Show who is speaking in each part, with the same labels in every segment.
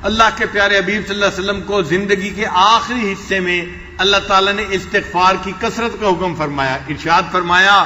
Speaker 1: اللہ کے پیارے حبیب صلی اللہ علیہ وسلم کو زندگی کے آخری حصے میں اللہ تعالیٰ نے استغفار کی کثرت کا حکم فرمایا. ارشاد فرمایا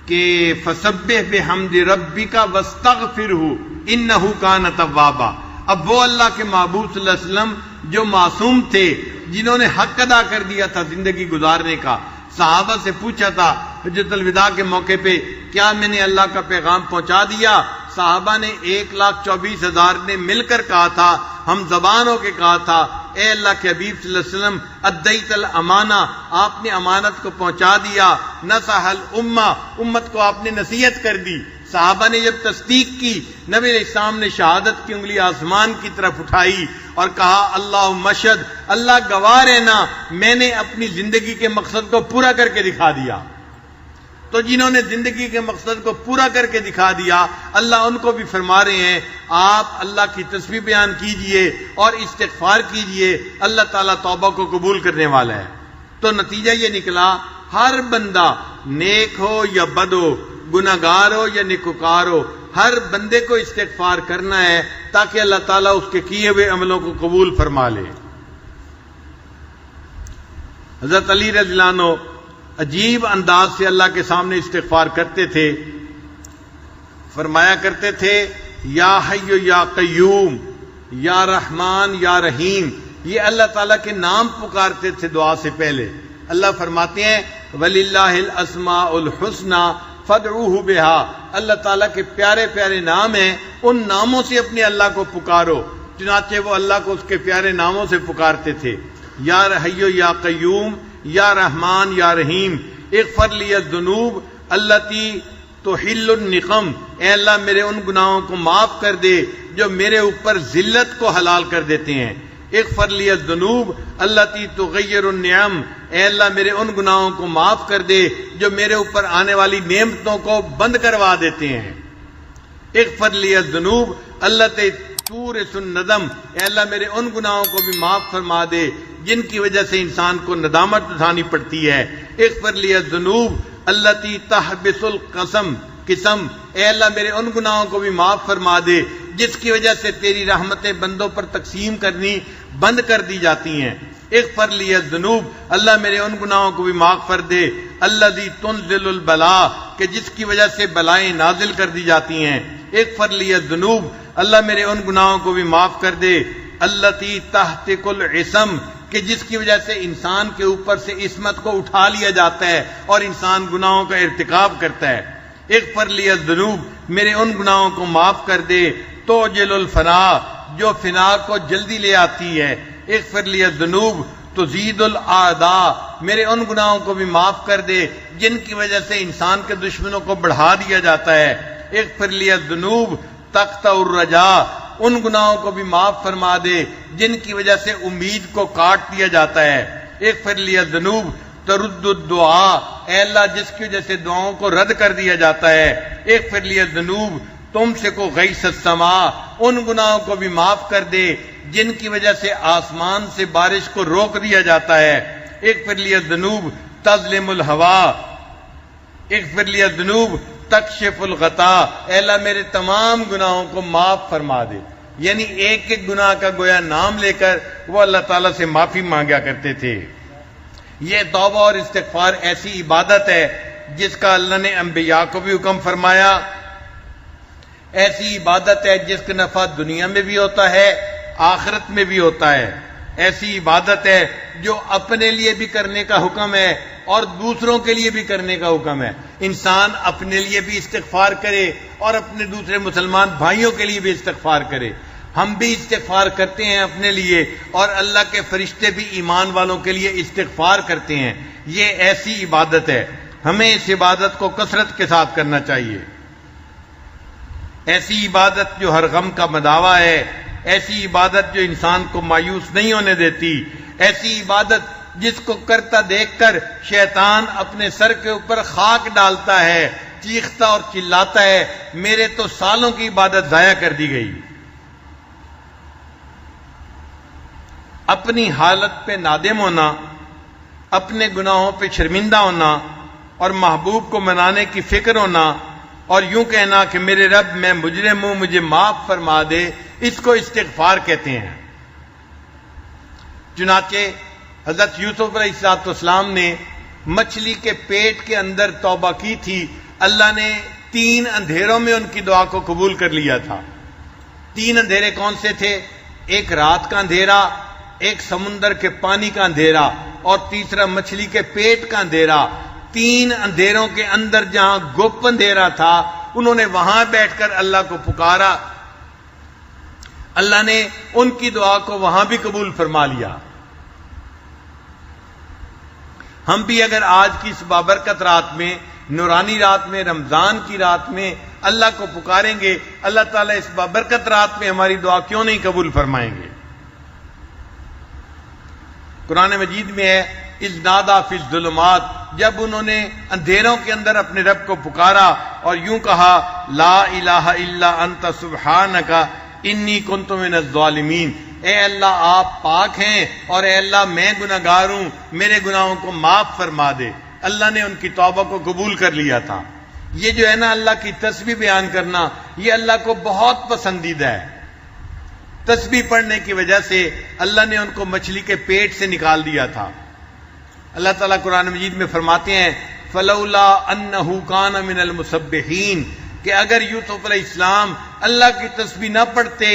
Speaker 1: کہ فسبح بحمد ربک واستغفرہ انہ کان توابا. اب وہ اللہ کے محبوب صلی اللہ علیہ وسلم جو معصوم تھے، جنہوں نے حق ادا کر دیا تھا زندگی گزارنے کا، صحابہ سے پوچھا تھا حجۃ الوداع کے موقع پہ، کیا میں نے اللہ کا پیغام پہنچا دیا؟ صحابہ نے 1,24,000 نے مل کر کہا تھا، ہم زبان ہو کے کہا تھا، اے اللہ کے حبیب صلی اللہ علیہ وسلم ادیت الامانہ، آپ نے امانت کو پہنچا دیا. نصح الامہ، امت کو آپ نے نصیحت کر دی. صحابہ نے جب تصدیق کی، نبی علیہ السلام نے شہادت کی انگلی آسمان کی طرف اٹھائی اور کہا اللہم اشہد، اللہ گواہ رہنا میں نے اپنی زندگی کے مقصد کو پورا کر کے دکھا دیا. تو جنہوں نے زندگی کے مقصد کو پورا کر کے دکھا دیا، اللہ ان کو بھی فرما رہے ہیں آپ اللہ کی تسبیح بیان کیجئے اور استغفار کیجئے، اللہ تعالیٰ توبہ کو قبول کرنے والا ہے. تو نتیجہ یہ نکلا، ہر بندہ نیک ہو یا بد ہو، گناہگار ہو یا نیکوکار ہو، ہر بندے کو استغفار کرنا ہے تاکہ اللہ تعالیٰ اس کے کیے ہوئے عملوں کو قبول فرما لے. حضرت علی رضی اللہ عنہ عجیب انداز سے اللہ کے سامنے استغفار کرتے تھے. فرمایا کرتے تھے یا حی یا قیوم، یا رحمان یا رحیم. یہ اللہ تعالیٰ کے نام پکارتے تھے دعا سے پہلے. اللہ فرماتے ہیں وَلِلَّهِ الْأَسْمَاءُ الْحُسْنَى فَادْعُوهُ بِهَا. اللہ تعالیٰ کے پیارے پیارے نام ہیں، ان ناموں سے اپنے اللہ کو پکارو. چنانچہ وہ اللہ کو اس کے پیارے ناموں سے پکارتے تھے. یا حی یا قیوم، یا رحمان یا رحیم. اغفر لی الذنوب التی تحل النقم. اے اللہ میرے ان گناہوں کو معاف کر دے جو میرے اوپر ذلت کو حلال کر دیتے ہیں. اغفر لی الذنوب التی تغیر النعم. اے اللہ میرے ان گناہوں کو معاف کر دے جو میرے اوپر آنے والی نعمتوں کو بند کروا دیتے ہیں. اغفر لی الذنوب التی تورث الندم. اے اللہ میرے ان گناہوں کو بھی معاف فرما دے جن کی وجہ سے انسان کو ندامت اٹھانی پڑتی ہے. اغفر لی الذنوب التی تحبس القسم. اے اللہ میرے ان گناہوں کو بھی معاف فرما دے جس کی وجہ سے تیری رحمتیں بندوں پر تقسیم کرنی بند کر دی جاتی ہیں. اغفر لی الذنوب، اللہ میرے ان گناہوں کو بھی معاف کر دے الذی تنزل البلاء، کہ جس کی وجہ سے بلائیں نازل کر دی جاتی ہیں. اغفر لی الذنوب، اللہ میرے ان گناہوں کو بھی معاف کر دے التی تحتک العصم، کہ جس کی وجہ سے انسان کے اوپر سے عصمت کو اٹھا لیا جاتا ہے اور انسان گناہوں کا ارتکاب کرتا ہے. اغفر لی الذنوب، میرے ان گناہوں کو معاف کر دے توجل الفنا، جو فنا کو جلدی لے آتی ہے. اغفر لی الذنوب تزید الاعداء، میرے ان گناہوں کو بھی معاف کر دے جن کی وجہ سے انسان کے دشمنوں کو بڑھا دیا جاتا ہے. اغفر لی الذنوب تقطع الرجاء، ان گناہوں کو بھی معاف فرما دے جن کی وجہ سے امید کو کاٹ دیا جاتا ہے. اغفر لی الذنوب ترد الدعاء، اے اللہ جس کی وجہ سے دعاؤں کو رد کر دیا جاتا ہے. اغفر لی الذنوب تم سے کو غیث السماء، ان گناہوں کو بھی معاف کر دے جن کی وجہ سے آسمان سے بارش کو روک دیا جاتا ہے. اغفر لی الذنوب تظلم الہوا، اغفر لی الذنوب تکشف الغطا، اے اللہ میرے تمام گناہوں کو معاف فرما دے. یعنی ایک ایک گناہ کا گویا نام لے کر وہ اللہ تعالیٰ سے معافی مانگا کرتے تھے. یہ توبہ اور استغفار ایسی عبادت ہے جس کا اللہ نے انبیاء کو بھی حکم فرمایا. ایسی عبادت ہے جس کا نفع دنیا میں بھی ہوتا ہے آخرت میں بھی ہوتا ہے. ایسی عبادت ہے جو اپنے لیے بھی کرنے کا حکم ہے اور دوسروں کے لیے بھی کرنے کا حکم ہے. انسان اپنے لیے بھی استغفار کرے اور اپنے دوسرے مسلمان بھائیوں کے لیے بھی استغفار کرے. ہم بھی استغفار کرتے ہیں اپنے لیے اور اللہ کے فرشتے بھی ایمان والوں کے لیے استغفار کرتے ہیں. یہ ایسی عبادت ہے، ہمیں اس عبادت کو کثرت کے ساتھ کرنا چاہیے. ایسی عبادت جو ہر غم کا مداوا ہے، ایسی عبادت جو انسان کو مایوس نہیں ہونے دیتی، ایسی عبادت جس کو کرتا دیکھ کر شیطان اپنے سر کے اوپر خاک ڈالتا ہے، چیختا اور چلاتا ہے میرے تو سالوں کی عبادت ضائع کر دی گئی. اپنی حالت پہ نادم ہونا، اپنے گناہوں پہ شرمندہ ہونا اور محبوب کو منانے کی فکر ہونا اور یوں کہنا کہ میرے رب میں مجرم ہوں مجھے معاف فرما دے، اس کو استغفار کہتے ہیں۔ چنانچہ حضرت یوسف علیہ السلام نے مچھلی کے پیٹ کے اندر توبہ کی تھی، اللہ نے 3 اندھیروں میں ان کی دعا کو قبول کر لیا تھا۔ 3 اندھیرے کون سے تھے؟ ایک رات کا اندھیرا، ایک سمندر کے پانی کا اندھیرا، اور تیسرا مچھلی کے پیٹ کا اندھیرا۔ 3 اندھیروں کے اندر جہاں گپ اندھیرا تھا، انہوں نے وہاں بیٹھ کر اللہ کو پکارا، اللہ نے ان کی دعا کو وہاں بھی قبول فرما لیا۔ ہم بھی اگر آج کی اس بابرکت رات میں، نورانی رات میں، رمضان کی رات میں اللہ کو پکاریں گے، اللہ تعالیٰ اس بابرکت رات میں ہماری دعا کیوں نہیں قبول فرمائیں گے؟ قرآن مجید میں ہے اذ نادا فی الظلمات، جب انہوں نے اندھیروں کے اندر اپنے رب کو پکارا اور یوں کہا لا الہ الا انت سبحانک انی کنت من الظالمین، اے اللہ آپ پاک ہیں اور اے اللہ میں گناہگار ہوں، میرے گناہوں کو معاف فرما دے۔ اللہ نے ان کی توبہ کو قبول کر لیا تھا۔ یہ جو ہے نا اللہ کی تسبیح بیان کرنا، یہ اللہ کو بہت پسندیدہ ہے۔ تسبیح پڑھنے کی وجہ سے اللہ نے ان کو مچھلی کے پیٹ سے نکال دیا تھا۔ اللہ تعالیٰ قرآن مجید میں فرماتے ہیں فلولا انہ کان من المسبحین، کہ اگر یوسف علیہ السلام اللہ کی تسبیح نہ پڑھتے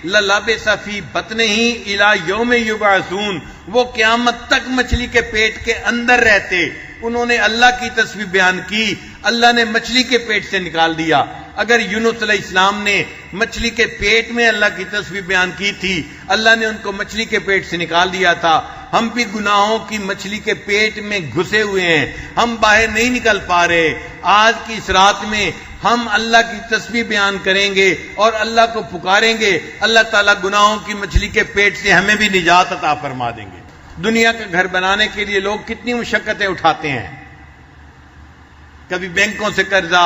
Speaker 1: للبث فی بطنہ الی یوم یبعثون، وہ قیامت تک مچھلی کے پیٹ کے اندر رہتے۔ انہوں نے اللہ کی تسبیح بیان کی، اللہ نے مچھلی کے پیٹ سے نکال دیا۔ اگر یونس علیہ السلام نے مچھلی کے پیٹ میں اللہ کی تسبیح بیان کی تھی، اللہ نے ان کو مچھلی کے پیٹ سے نکال دیا تھا۔ ہم بھی گناہوں کی مچھلی کے پیٹ میں گھسے ہوئے ہیں، ہم باہر نہیں نکل پا رہے۔ آج کی اس رات میں ہم اللہ کی تسبیح بیان کریں گے اور اللہ کو پکاریں گے، اللہ تعالیٰ گناہوں کی مچھلی کے پیٹ سے ہمیں بھی نجات عطا فرما دیں گے۔ دنیا کا گھر بنانے کے لیے لوگ کتنی مشقتیں اٹھاتے ہیں، کبھی بینکوں سے قرضہ،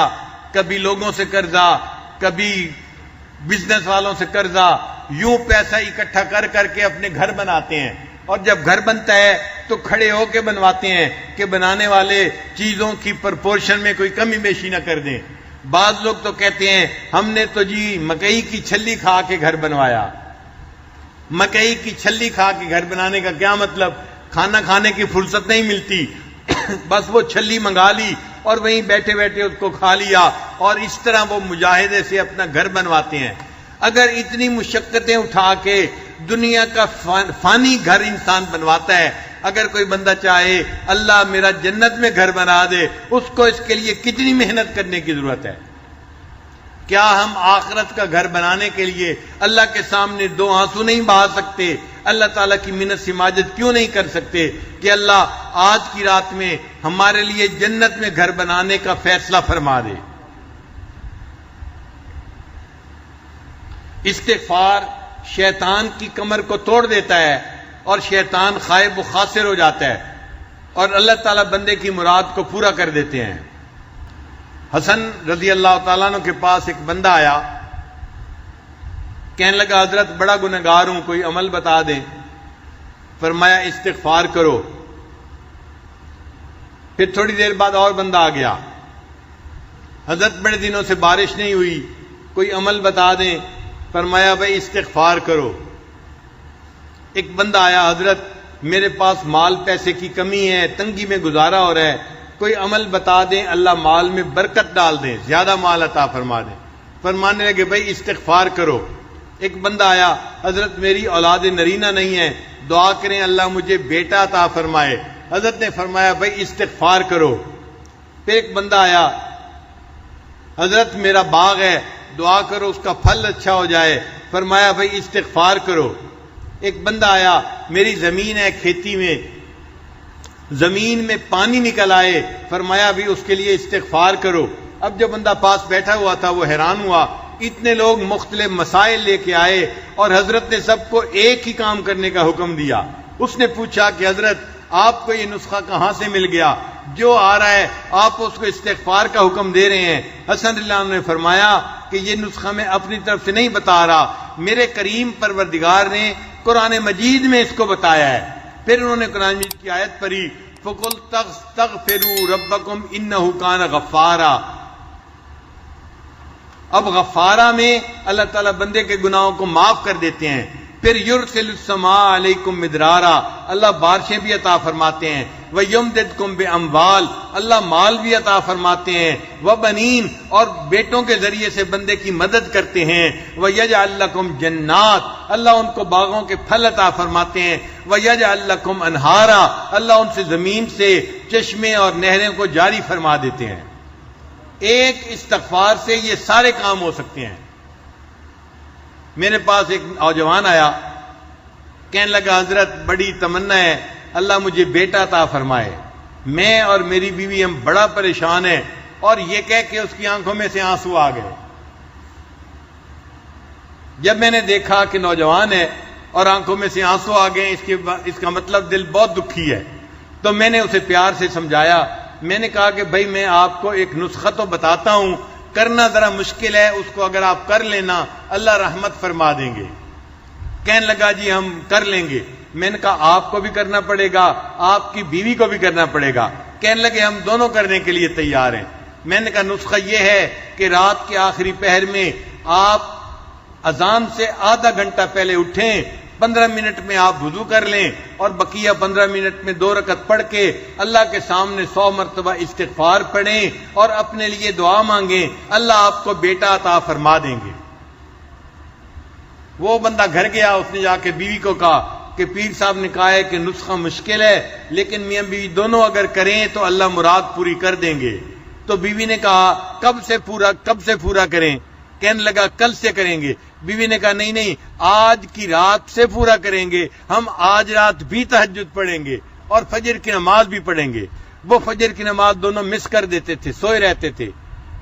Speaker 1: کبھی لوگوں سے قرضہ، کبھی بزنس والوں سے قرضہ، یوں پیسہ اکٹھا کر کر کے اپنے گھر بناتے ہیں، اور جب گھر بنتا ہے تو کھڑے ہو کے بنواتے ہیں کہ بنانے والے چیزوں کی پرپورشن میں کوئی کمی بیشی نہ کر دیں۔ بعض لوگ تو کہتے ہیں ہم نے تو جی مکئی کی چھلی کھا کے گھر بنوایا۔ مکئی کی چھلی کھا کے گھر بنانے کا کیا مطلب؟ کھانا کھانے کی فرصت نہیں ملتی، بس وہ چھلی منگا لی اور وہیں بیٹھے بیٹھے اس کو کھا لیا، اور اس طرح وہ مجاہدے سے اپنا گھر بنواتے ہیں۔ اگر اتنی مشقتیں اٹھا کے دنیا کا فانی گھر انسان بنواتا ہے، اگر کوئی بندہ چاہے اللہ میرا جنت میں گھر بنا دے، اس کو اس کے لیے کتنی محنت کرنے کی ضرورت ہے؟ کیا ہم آخرت کا گھر بنانے کے لیے اللہ کے سامنے 2 آنسو نہیں بہا سکتے؟ اللہ تعالیٰ کی منت سماجت کیوں نہیں کر سکتے کہ اللہ آج کی رات میں ہمارے لیے جنت میں گھر بنانے کا فیصلہ فرما دے؟ استغفار شیطان کی کمر کو توڑ دیتا ہے اور شیطان خائب و خاسر ہو جاتا ہے، اور اللہ تعالیٰ بندے کی مراد کو پورا کر دیتے ہیں۔ حسن رضی اللہ تعالیٰ عنہ کے پاس ایک بندہ آیا، کہنے لگا حضرت بڑا گنہگار ہوں، کوئی عمل بتا دیں۔ فرمایا استغفار کرو۔ پھر تھوڑی دیر بعد اور بندہ آ گیا، حضرت بڑے دنوں سے بارش نہیں ہوئی، کوئی عمل بتا دیں۔ فرمایا بھائی استغفار کرو۔ ایک بندہ آیا، حضرت میرے پاس مال پیسے کی کمی ہے، تنگی میں گزارا ہو رہا ہے، کوئی عمل بتا دیں اللہ مال میں برکت ڈال دیں، زیادہ مال عطا فرما دیں۔ فرمانے لگے بھائی استغفار کرو۔ ایک بندہ آیا، حضرت میری اولاد نرینہ نہیں ہے، دعا کریں اللہ مجھے بیٹا عطا فرمائے۔ حضرت نے فرمایا بھائی استغفار کرو۔ پھر ایک بندہ آیا، حضرت میرا باغ ہے، دعا کرو اس کا پھل اچھا ہو جائے۔ فرمایا بھائی استغفار کرو۔ ایک بندہ آیا، میری زمین ہے کھیتی میں، زمین میں پانی نکل آئے، فرمایا بھی اس کے لیے استغفار کرو۔ اب جو بندہ پاس بیٹھا ہوا تھا وہ حیران ہوا، اتنے لوگ مختلف مسائل لے کے آئے اور حضرت نے سب کو ایک ہی کام کرنے کا حکم دیا۔ اس نے پوچھا کہ حضرت آپ کو یہ نسخہ کہاں سے مل گیا؟ جو آ رہا ہے آپ اس کو استغفار کا حکم دے رہے ہیں۔ حسن اللہ عنہ نے فرمایا کہ یہ نسخہ میں اپنی طرف سے نہیں بتا رہا، میرے کریم پروردگار نے قرآن مجید میں اس کو بتایا ہے۔ پھر انہوں نے قرآن مجید کی آیت پڑھی فَقُلْ تَغْفِرُوا رَبَّكُمْ إِنَّهُ كَانَ غَفَّارًا۔ اب غفارہ میں اللہ تعالیٰ بندے کے گناہوں کو معاف کر دیتے ہیں. پھر یرسل السماء علیکم مدرارا، اللہ بارشیں بھی عطا فرماتے ہیں. وَيُمْدِدْكُمْ بِأَمْوَالٍ، اللہ مال بھی عطا فرماتے ہیں. وَبَنِينَ، اور بیٹوں کے ذریعے سے بندے کی مدد کرتے ہیں. وَيَجْعَلْ لَكُمْ جَنَّاتٍ، اللہ ان کو باغوں کے پھل عطا فرماتے ہیں. وَيَجْعَلْ لَكُمْ أَنْهَارًا، اللہ ان سے زمین سے چشمے اور نہریں کو جاری فرما دیتے ہیں. ایک استغفار سے یہ سارے کام ہو سکتے ہیں. میرے پاس ایک نوجوان آیا، کہنے لگا حضرت بڑی تمنا ہے اللہ مجھے بیٹا عطا فرمائے. میں اور میری بیوی ہم بڑا پریشان ہیں، اور یہ کہہ کے اس کی آنکھوں میں سے آنسو آ گئے. جب میں نے دیکھا کہ نوجوان ہے اور آنکھوں میں سے آنسو آ گئے، اس کا مطلب دل بہت دکھی ہے. تو میں نے اسے پیار سے سمجھایا. میں نے کہا کہ بھائی میں آپ کو ایک نسخہ تو بتاتا ہوں، کرنا ذرا مشکل ہے، اس کو اگر آپ کر لینا اللہ رحمت فرما دیں گے. کہنے لگا جی ہم کر لیں گے. میں نے کہا آپ کو بھی کرنا پڑے گا، آپ کی بیوی کو بھی کرنا پڑے گا. کہنے لگے ہم دونوں کرنے کے لیے تیار ہیں. میں نے کہا نسخہ یہ ہے کہ رات کے آخری پہر میں آپ اذان سے آدھا گھنٹہ پہلے اٹھیں، 15 منٹ میں آپ وضو کر لیں، اور بقیہ 15 منٹ میں 2 رکعت پڑھ کے اللہ کے سامنے 100 مرتبہ استغفار پڑھیں اور اپنے لیے دعا مانگیں، اللہ آپ کو بیٹا عطا فرما دیں گے. وہ بندہ گھر گیا، اس نے جا کے بیوی کو کہا کہ پیر صاحب نے کہا ہے کہ نسخہ مشکل ہے، لیکن میاں بیوی دونوں اگر کریں تو اللہ مراد پوری کر دیں گے. تو بیوی نے کہا کب سے پورا کریں؟ کہنے لگا کل سے کریں گے. بیوی نے کہا نہیں آج کی رات سے پورا کریں گے، ہم آج رات بھی تہجد پڑھیں گے اور فجر کی نماز بھی پڑھیں گے. وہ فجر کی نماز دونوں مس کر دیتے تھے، سوئے رہتے تھے.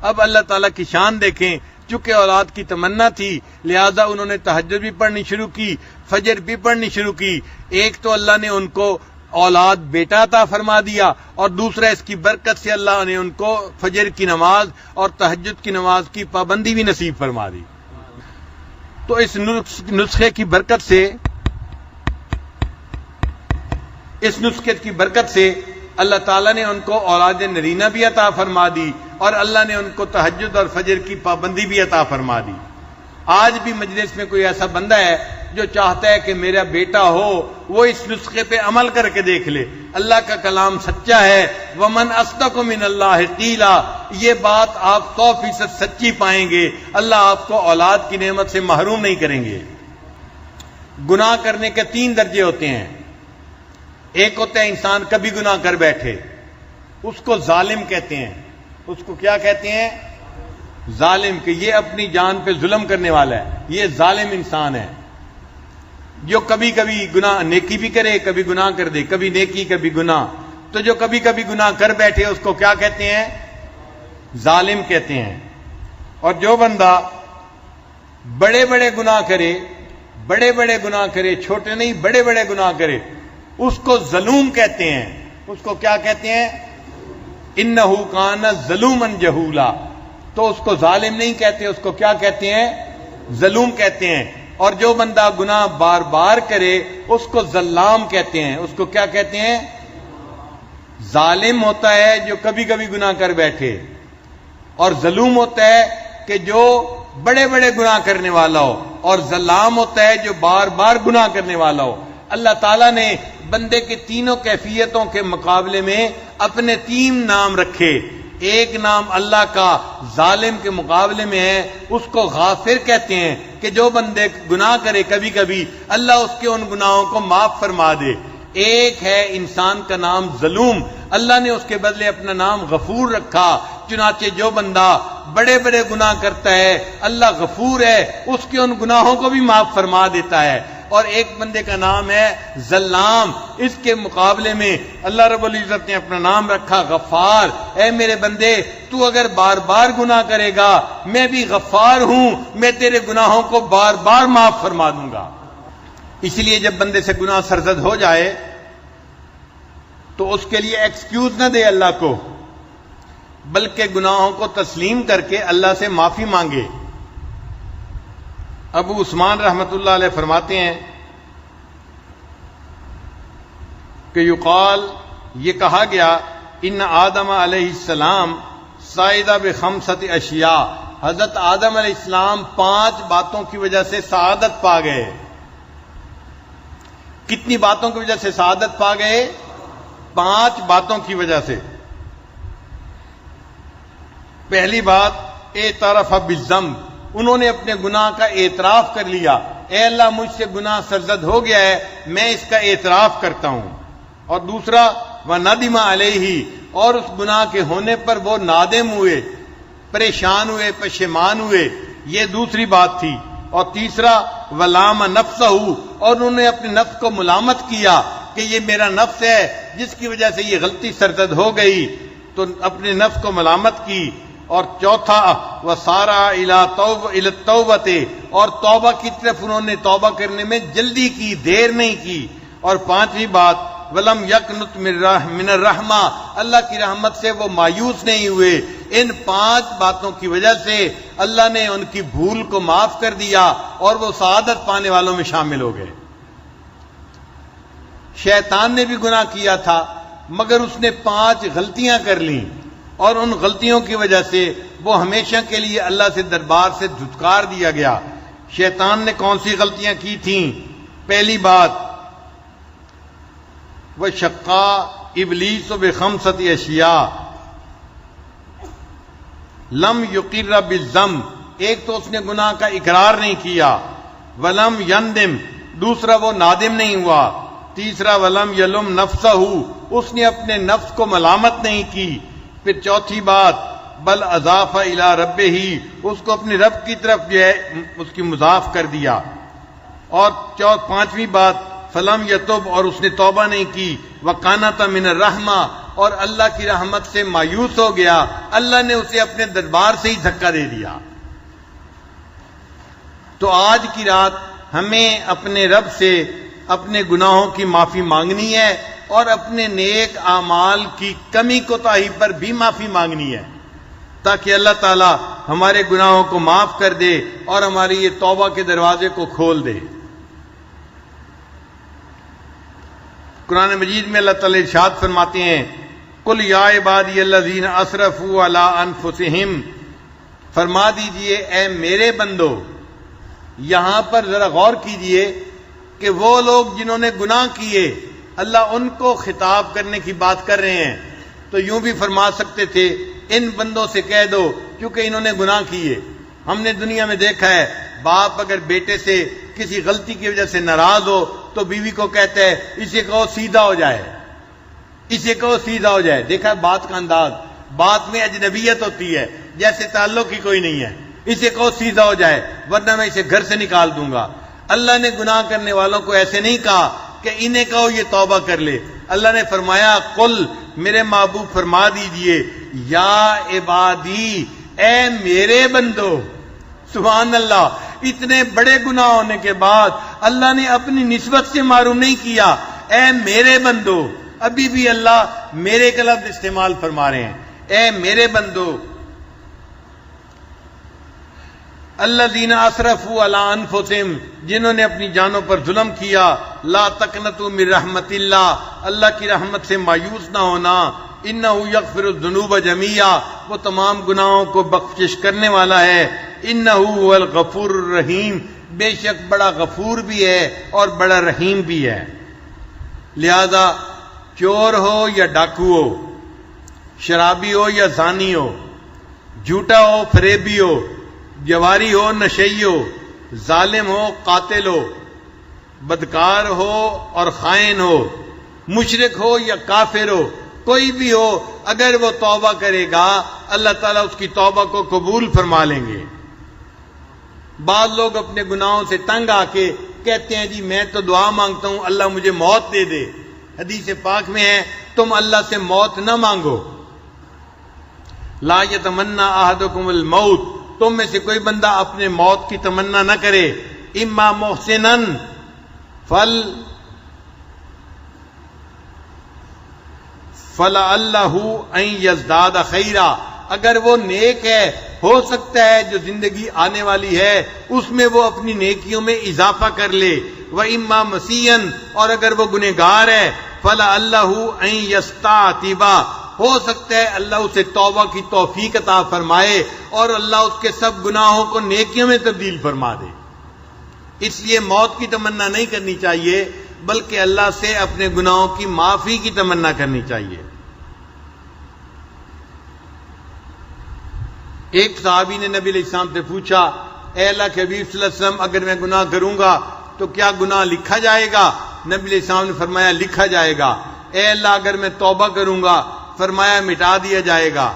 Speaker 1: اب اللہ تعالیٰ کی شان دیکھیں، چونکہ اولاد کی تمنا تھی لہذا انہوں نے تہجد بھی پڑھنی شروع کی، فجر بھی پڑھنی شروع کی. ایک تو اللہ نے ان کو اولاد بیٹا عطا فرما دیا، اور دوسرا اس کی برکت سے اللہ نے ان کو فجر کی نماز اور تہجد کی نماز کی پابندی بھی نصیب فرما دی. تو اس نسخے کی برکت سے اللہ تعالیٰ نے ان کو اولاد نرینہ بھی عطا فرما دی، اور اللہ نے ان کو تہجد اور فجر کی پابندی بھی عطا فرما دی. آج بھی مجلس میں کوئی ایسا بندہ ہے جو چاہتا ہے کہ میرا بیٹا ہو، وہ اس نسخے پہ عمل کر کے دیکھ لے. اللہ کا کلام سچا ہے. وَمَنْ أَصْدَقُ مِنَ اللَّهِ قِيلًا، یہ بات آپ 100% سچی پائیں گے. اللہ آپ کو اولاد کی نعمت سے محروم نہیں کریں گے. گناہ کرنے کے 3 درجے ہوتے ہیں. ایک ہوتا ہے انسان کبھی گناہ کر بیٹھے، اس کو ظالم کہتے ہیں. اس کو کیا کہتے ہیں؟ ظالم، کہ یہ اپنی جان پہ ظلم کرنے والا ہے، یہ ظالم انسان ہے. جو کبھی کبھی گناہ نیکی بھی کرے، کبھی گناہ کر دے، کبھی نیکی کبھی گناہ. تو جو کبھی کبھی گناہ کر بیٹھے اس کو کیا کہتے ہیں؟ ظالم کہتے ہیں. اور جو بندہ بڑے بڑے گناہ کرے، چھوٹے نہیں بڑے بڑے گناہ کرے، اس کو ظلوم کہتے ہیں. اس کو کیا کہتے ہیں؟ انہو کان ظلوما جہولا. تو اس کو ظالم نہیں کہتے، اس کو کیا کہتے ہیں؟ ظلوم کہتے ہیں. اور جو بندہ گناہ بار بار کرے اس کو ظلام کہتے ہیں. اس کو کیا کہتے ہیں؟ ظالم ہوتا ہے جو کبھی کبھی گناہ کر بیٹھے، اور ظلوم ہوتا ہے کہ جو بڑے بڑے گناہ کرنے والا ہو، اور ظلام ہوتا ہے جو بار بار گناہ کرنے والا ہو. اللہ تعالیٰ نے بندے کی تینوں کیفیتوں کے مقابلے میں اپنے 3 نام رکھے. ایک نام اللہ کا ظالم کے مقابلے میں ہے، اس کو غافر کہتے ہیں، کہ جو بندے گناہ کرے کبھی کبھی اللہ اس کے ان گناہوں کو معاف فرما دے. ایک ہے انسان کا نام ظلوم، اللہ نے اس کے بدلے اپنا نام غفور رکھا. چنانچہ جو بندہ بڑے بڑے گناہ کرتا ہے اللہ غفور ہے، اس کے ان گناہوں کو بھی معاف فرما دیتا ہے. اور ایک بندے کا نام ہے ظلام، اس کے مقابلے میں اللہ رب العزت نے اپنا نام رکھا غفار. اے میرے بندے، تو اگر بار بار گناہ کرے گا میں بھی غفار ہوں، میں تیرے گناہوں کو بار بار معاف فرما دوں گا. اس لیے جب بندے سے گناہ سرزد ہو جائے تو اس کے لیے ایکسکیوز نہ دے اللہ کو، بلکہ گناہوں کو تسلیم کر کے اللہ سے معافی مانگے. ابو عثمان رحمت اللہ علیہ فرماتے ہیں کہ یقال، یہ کہا گیا، ان آدم علیہ السلام صائدہ بخمسۃ اشیاء، حضرت آدم علیہ السلام 5 باتوں کی وجہ سے سعادت پا گئے. کتنی باتوں کی وجہ سے سعادت پا گئے؟ 5 باتوں کی وجہ سے. پہلی بات اعتراف بالذنب، انہوں نے اپنے گناہ کا اعتراف کر لیا. اے اللہ مجھ سے گناہ سرزد ہو گیا ہے، میں اس کا اعتراف کرتا ہوں. اور دوسرا وندم علیہ، اور اس گناہ کے ہونے پر وہ نادم ہوئے، پریشان ہوئے، پشیمان ہوئے، یہ دوسری بات تھی. اور تیسرا ولام نفسہ، اور انہوں نے اپنے نفس کو ملامت کیا کہ یہ میرا نفس ہے جس کی وجہ سے یہ غلطی سرزد ہو گئی، تو اپنے نفس کو ملامت کی. اور چوتھا وسارا الی التوبۃ، اور توبہ کی طرف انہوں نے توبہ کرنے میں جلدی کی، دیر نہیں کی. اور پانچویں بات ولم یقنط من الرحمہ، اللہ کی رحمت سے وہ مایوس نہیں ہوئے. ان 5 باتوں کی وجہ سے اللہ نے ان کی بھول کو معاف کر دیا اور وہ سعادت پانے والوں میں شامل ہو گئے. شیطان نے بھی گناہ کیا تھا مگر اس نے 5 غلطیاں کر لیں، اور ان غلطیوں کی وجہ سے وہ ہمیشہ کے لیے اللہ سے دربار سے دھتکار دیا گیا. شیطان نے کون سی غلطیاں کی تھیں؟ پہلی بات وشقا ابلیس بخمسۃ اشیاء لم یقر بالذنب، ایک تو اس نے گناہ کا اقرار نہیں کیا. ولم یندم، دوسرا وہ نادم نہیں ہوا. تیسرا ولم یلم نفسہ، اس نے اپنے نفس کو ملامت نہیں کی. پھر چوتھی بات بل اضاف الی ربہ، اس کو اپنے رب کی طرف جو ہے اس کی مضاف کر دیا. اور پانچویں بات فلم یتوب، اور اس نے توبہ نہیں کی. وقانت من الرحمہ، اور اللہ کی رحمت سے مایوس ہو گیا، اللہ نے اسے اپنے دربار سے ہی دھکا دے دیا. تو آج کی رات ہمیں اپنے رب سے اپنے گناہوں کی معافی مانگنی ہے اور اپنے نیک اعمال کی کمی کوتاہی پر بھی معافی مانگنی ہے، تاکہ اللہ تعالی ہمارے گناہوں کو معاف کر دے اور ہماری یہ توبہ کے دروازے کو کھول دے. قرآن مجید میں اللہ تعالی ارشاد فرماتے ہیں قل یا عبادی الذین اسرفوا علی انفسہم، فرما دیجئے اے میرے بندو. یہاں پر ذرا غور کیجئے کہ وہ لوگ جنہوں نے گناہ کیے، اللہ ان کو خطاب کرنے کی بات کر رہے ہیں. تو یوں بھی فرما سکتے تھے ان بندوں سے کہہ دو کیونکہ انہوں نے گناہ کیے. ہم نے دنیا میں دیکھا ہے باپ اگر بیٹے سے کسی غلطی کی وجہ سے ناراض ہو تو بیوی کو کہتا ہے اسے کہو سیدھا ہو جائے، اسے کہو سیدھا ہو جائے. دیکھا بات کا انداز، بات میں اجنبیت ہوتی ہے جیسے تعلق ہی کوئی نہیں ہے. اسے کہو سیدھا ہو جائے ورنہ میں اسے گھر سے نکال دوں گا. اللہ نے گناہ کرنے والوں کو ایسے نہیں کہا کہ انہیں کہو یہ توبہ کر لے. اللہ نے فرمایا قل، میرے محبوب فرما دیجئے یا عبادی، اے میرے بندو. سبحان اللہ، اتنے بڑے گناہ ہونے کے بعد اللہ نے اپنی نسبت سے معروم نہیں کیا، اے میرے بندو. ابھی بھی اللہ میرے کا لفظ استعمال فرما رہے ہیں، اے میرے بندو. الذین اسرفوا علی انفسہم، جنہوں نے اپنی جانوں پر ظلم کیا. لا تقنطوا من رحمت اللہ، اللہ کی رحمت سے مایوس نہ ہونا. انہ یغفر الذنوب جميعا، وہ تمام گناہوں کو بخشش کرنے والا ہے. انہ هو الغفور الرحیم، بے شک بڑا غفور بھی ہے اور بڑا رحیم بھی ہے. لہذا چور ہو یا ڈاکو ہو، شرابی ہو یا زانی ہو، جھوٹا ہو فریبی ہو، جواری ہو نشئی ہو، ظالم ہو قاتل ہو، بدکار ہو اور خائن ہو، مشرک ہو یا کافر ہو، کوئی بھی ہو، اگر وہ توبہ کرے گا اللہ تعالیٰ اس کی توبہ کو قبول فرما لیں گے. بعض لوگ اپنے گناہوں سے تنگ آ کے کہتے ہیں جی میں تو دعا مانگتا ہوں اللہ مجھے موت دے دے. حدیث پاک میں ہے تم اللہ سے موت نہ مانگو. لا یتمنی احدکم الموت، تم میں سے کوئی بندہ اپنے موت کی تمنا نہ کرے. اما محسنن فلعلہ ان یزداد خیرا، اگر وہ نیک ہے ہو سکتا ہے جو زندگی آنے والی ہے اس میں وہ اپنی نیکیوں میں اضافہ کر لے. وَإِمَّا مَسِيًّا، اور اگر وہ گنہگار ہے فَلَعَلَّهُ أَن يَسْتَعْتِبَ، ہو سکتا ہے اللہ اسے توبہ کی توفیق عطا فرمائے اور اللہ اس کے سب گناہوں کو نیکیوں میں تبدیل فرما دے۔ اس لیے موت کی تمنا نہیں کرنی چاہیے، بلکہ اللہ سے اپنے گناہوں کی معافی کی تمنا کرنی چاہیے۔ ایک صحابی نے نبی علیہ السلام سے پوچھا، اے اللہ کے حبیب صلی اللہ علیہ وسلم، اگر میں گناہ کروں گا تو کیا گناہ لکھا جائے گا؟ نبی علیہ السلام نے فرمایا لکھا جائے گا۔ اے اللہ اگر میں توبہ کروں گا، فرمایا مٹا دیا جائے گا۔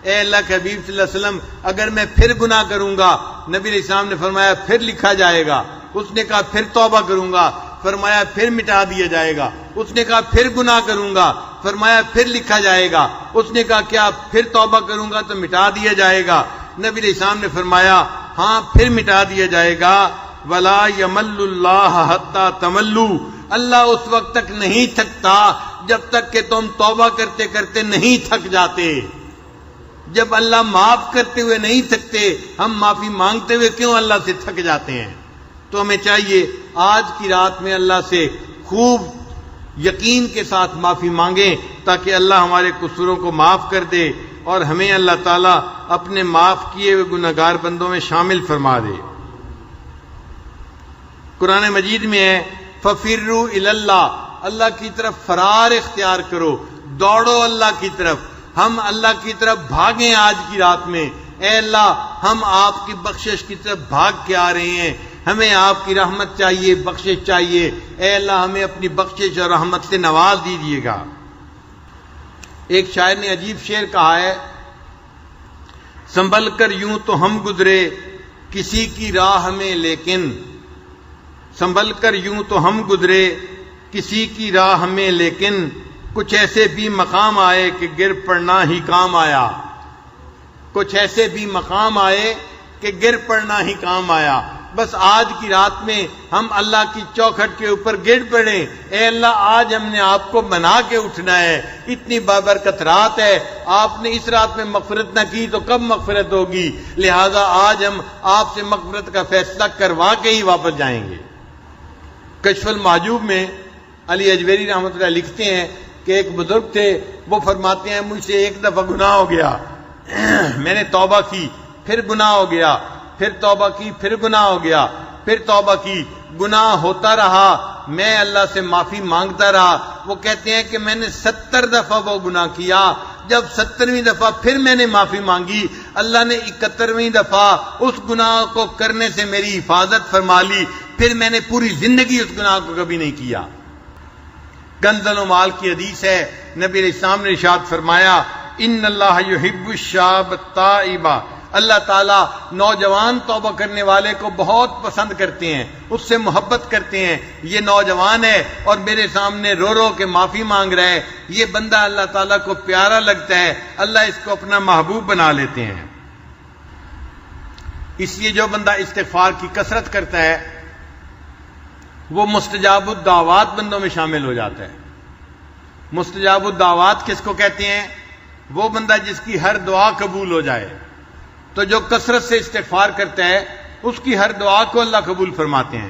Speaker 1: اے اللہ کے حبیب صلی اللہ علیہ وسلم، اگر میں پھر گناہ کروں گا، نبی علیہ السلام نے فرمایا پھر لکھا جائے گا۔ اس نے کہا پھر توبہ کروں گا، فرمایا پھر مٹا دیا جائے گا۔ اس نے کہا پھر گناہ کروں گا، فرمایا پھر لکھا جائے گا۔ اس نے کہا کیا پھر توبہ کروں گا تو مٹا دیا جائے گا؟ نبی علیہ السلام نے فرمایا ہاں پھر مٹا دیا جائے گا۔ ولا یمل اللہ حتی تملو، اللہ اس وقت تک نہیں تھکتا جب تک کہ تم توبہ کرتے کرتے نہیں تھک جاتے۔ جب اللہ معاف کرتے ہوئے نہیں تھکتے، ہم معافی مانگتے ہوئے کیوں اللہ سے تھک جاتے ہیں؟ تو ہمیں چاہیے آج کی رات میں اللہ سے خوب یقین کے ساتھ معافی مانگیں تاکہ اللہ ہمارے قصوروں کو معاف کر دے اور ہمیں اللہ تعالیٰ اپنے معاف کیے ہوئے گنہگار بندوں میں شامل فرما دے۔ قرآن مجید میں ہے فَفِرُّوا إِلَى اللَّهِ، اللہ کی طرف فرار اختیار کرو، دوڑو اللہ کی طرف۔ ہم اللہ کی طرف بھاگیں آج کی رات میں۔ اے اللہ ہم آپ کی بخشش کی طرف بھاگ کے آ رہے ہیں، ہمیں آپ کی رحمت چاہیے، بخشش چاہیے۔ اے اللہ ہمیں اپنی بخشش اور رحمت سے نواز دیجیے گا۔ ایک شاعر نے عجیب شعر کہا ہے، سنبھل کر یوں تو ہم گزرے کسی کی راہ میں لیکن، سنبھل کر یوں تو ہم گزرے کسی کی راہ میں لیکن، کچھ ایسے بھی مقام آئے کہ گر پڑنا ہی کام آیا۔ کچھ ایسے بھی مقام آئے کہ گر پڑنا ہی کام آیا۔ بس آج کی رات میں ہم اللہ کی چوکھٹ کے اوپر گر پڑیں۔ اے اللہ آج ہم نے آپ کو بنا کے اٹھنا ہے، اتنی بابرکت رات ہے، آپ نے اس رات میں مغفرت نہ کی تو کب مغفرت ہوگی؟ لہذا آج ہم آپ سے مغفرت کا فیصلہ کروا کے ہی واپس جائیں گے۔ کشف المحجوب میں علی اجویری رحمۃ اللہ لکھتے ہیں کہ ایک بزرگ تھے، وہ فرماتے ہیں مجھ سے ایک دفعہ گناہ ہو گیا، میں نے توبہ کی، پھر گناہ ہو گیا، پھر توبہ کی، پھر گناہ ہو گیا، پھر توبہ کی، گناہ ہوتا رہا، میں اللہ سے معافی مانگتا رہا۔ وہ کہتے ہیں کہ میں نے 70 دفعہ وہ گناہ کیا، جب 70ویں دفعہ پھر میں نے معافی مانگی، اللہ نے 71ویں دفعہ اس گناہ کو کرنے سے میری حفاظت فرما لی، پھر میں نے پوری زندگی اس گناہ کو کبھی نہیں کیا۔ کنز المال کی حدیث ہے، نبی علیہ السلام نے ارشاد فرمایا ان اللہ یحب الشاب التائب، اللہ تعالیٰ نوجوان توبہ کرنے والے کو بہت پسند کرتے ہیں، اس سے محبت کرتے ہیں۔ یہ نوجوان ہے اور میرے سامنے رو رو کے معافی مانگ رہا ہے، یہ بندہ اللہ تعالیٰ کو پیارا لگتا ہے، اللہ اس کو اپنا محبوب بنا لیتے ہیں۔ اس لیے جو بندہ استغفار کی کثرت کرتا ہے وہ مستجاب الدعوات بندوں میں شامل ہو جاتا ہے۔ مستجاب الدعوات کس کو کہتے ہیں؟ وہ بندہ جس کی ہر دعا قبول ہو جائے۔ تو جو کثرت سے استغفار کرتا ہے اس کی ہر دعا کو اللہ قبول فرماتے ہیں۔